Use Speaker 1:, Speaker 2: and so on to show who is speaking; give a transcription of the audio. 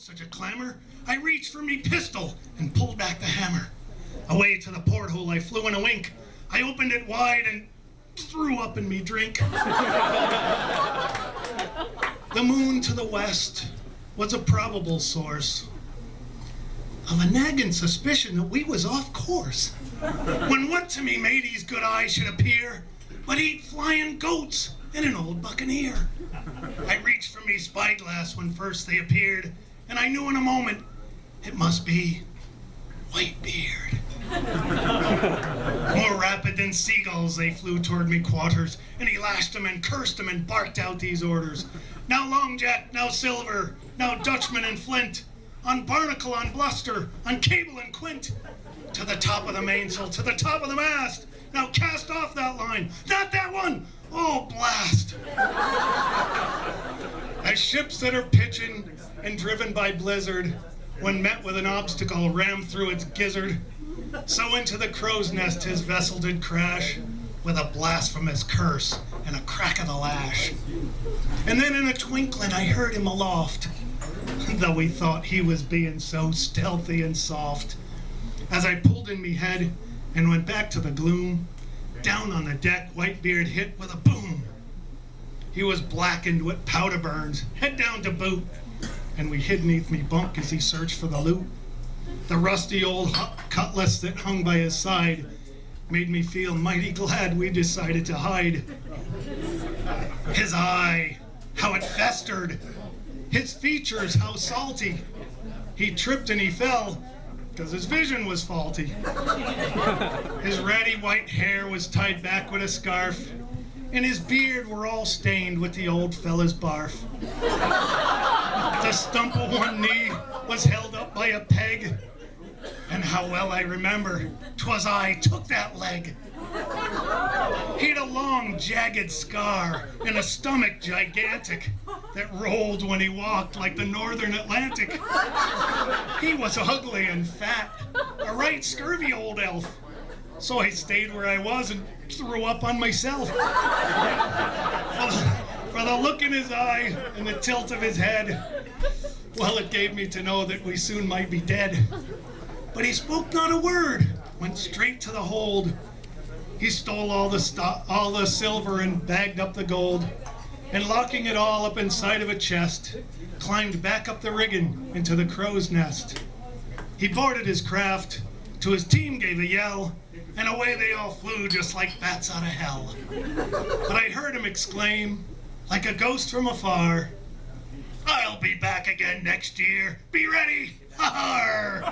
Speaker 1: Such a clamour, I reached for me pistol and pulled back the hammer. Away to the porthole I flew in a wink. I opened it wide and threw up in me drink. The moon to the west was a probable source of a nagging suspicion that we was off course. When what to me mateys good eyes should appear but eat flying goats and an old buccaneer. I reached for me spyglass when first they appeared, and I knew in a moment it must be Whitebeard. More rapid than seagulls they flew toward me quarters, and he lashed them and cursed them and barked out these orders. Now longjack, now silver, now Dutchman and flint, on barnacle, on bluster, on cable and quint, to the top of the mainsail, to the top of the mast. Now cast off that line, not that one, oh blast. As ships that are pitching and driven by blizzard, when met with an obstacle rammed through its gizzard, so into the crow's nest his vessel did crash, with a blasphemous curse and a crack of the lash. And then in a twinkling I heard him aloft, though we thought he was being so stealthy and soft. As I pulled in me head and went back to the gloom, down on the deck Whitebeard hit with a boom. He was blackened with powder burns, head down to boot, and we hid neath me bunk as he searched for the loot. The rusty old cutlass that hung by his side made me feel mighty glad we decided to hide. His eye, how it festered, his features, how salty. He tripped and he fell, because his vision was faulty. His ratty white hair was tied back with a scarf, and his beard were all stained with the old fella's barf. The stump of one knee was held up by a peg, and how well I remember 'twas I took that leg. He'd a long, jagged scar and a stomach gigantic that rolled when he walked like the northern Atlantic. He was ugly and fat, a right scurvy old elf. So I stayed where I was and threw up on myself. For the look in his eye and the tilt of his head, well, it gave me to know that we soon might be dead. But he spoke not a word, went straight to the hold. He stole all the silver and bagged up the gold, and locking it all up inside of a chest, climbed back up the rigging into the crow's nest. He boarded his craft, to his team gave a yell, and away they all flew just like bats out of hell. But I heard him exclaim, like a ghost from afar, "I'll be back again next year. Be ready! Ha-har!"